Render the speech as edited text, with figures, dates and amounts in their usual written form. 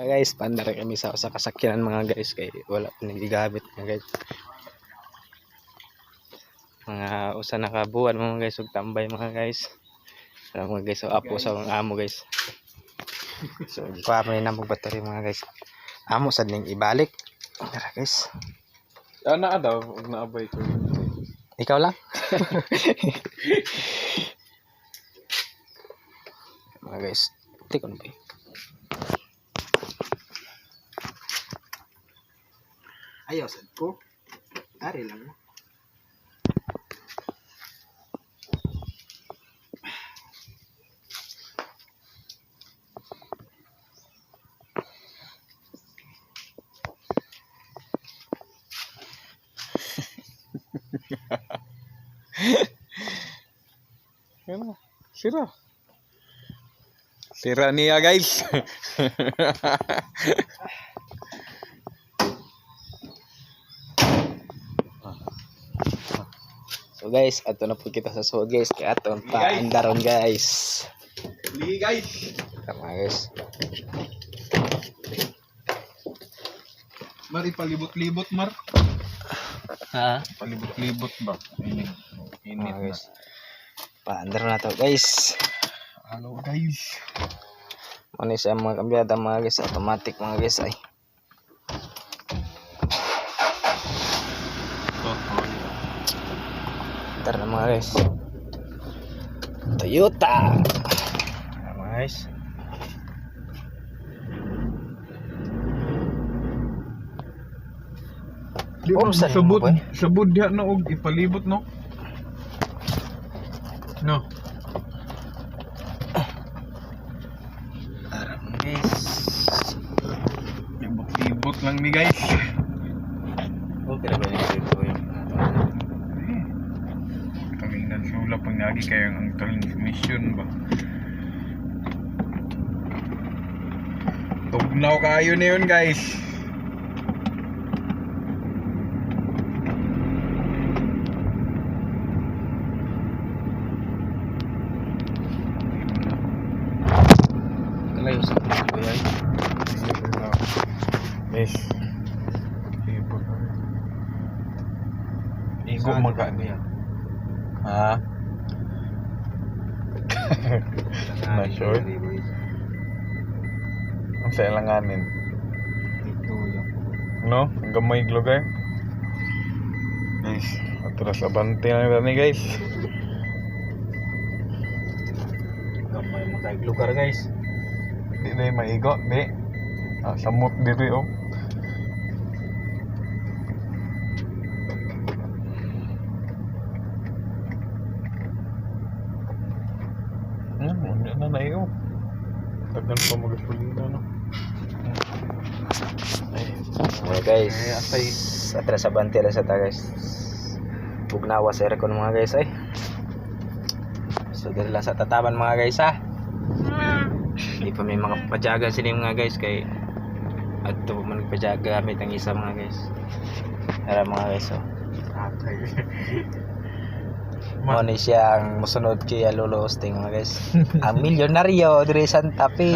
Guys, pandar kami sa kasakyanan mga guys kay wala pa nagigamit mga guys. Mga usa na ka buwan mga guys ug tambay mga guys. Alam mga guys, so apo sa mga amo guys. So kuha man na battery mga guys. Amo sad ning ibalik. Tara guys. Ana daw ug naabay ko. Ikaw lang. Mga guys, tikon ba? Ayaw sad ko. Ari lang mo. Sira. Sira niya guys. So guys, ato na po kita sa suod guys. Kaya ato pa andaron guys. Ligi guys. Tama guys. Mari palibot-libot mar. Ha? Palibot-libot ba? Init Guys. Paandar na to guys. Hello guys. Ano siya mga kambyada mga guys. Automatic mga guys ay. Tar na mga guys. Toyota. Mga guys. Di Oh, saan sabot, mo ba? sabot diha na og ipalibot no. No. Tara mga guys. Libot-libot lang mi guys. Okay na ba ito yung Kaming nagsula pag nagi kayo ang transmission ba. Tugnaw kayo na yun guys. kalayo sa ko yan. Yes. Libot. Igo maka niya. Ha? Na sure? Ang sa ilanganin. Ito yung No? Ang gamay lugar. Guys, atras abante na ni guys. gamay mo tayo lugar guys. Di na maigo, di. Samot diri oh. Hindi na naigo. Tagan pa magasolina no. Okay guys. Ay, atay. Atras abante lang sa ta guys. Bugnawa sa aircon mga guys ay. So diri lang sa tataban mga guys ha. Hindi pa may mga pajaga sila mga guys kay adto man pajaga gamit ang isa mga guys. Tara mga guys oh. Atay. Mo ni siya ang musunod kay Lolo Osting mga guys. Ang milyonaryo diri sa Santa Fe.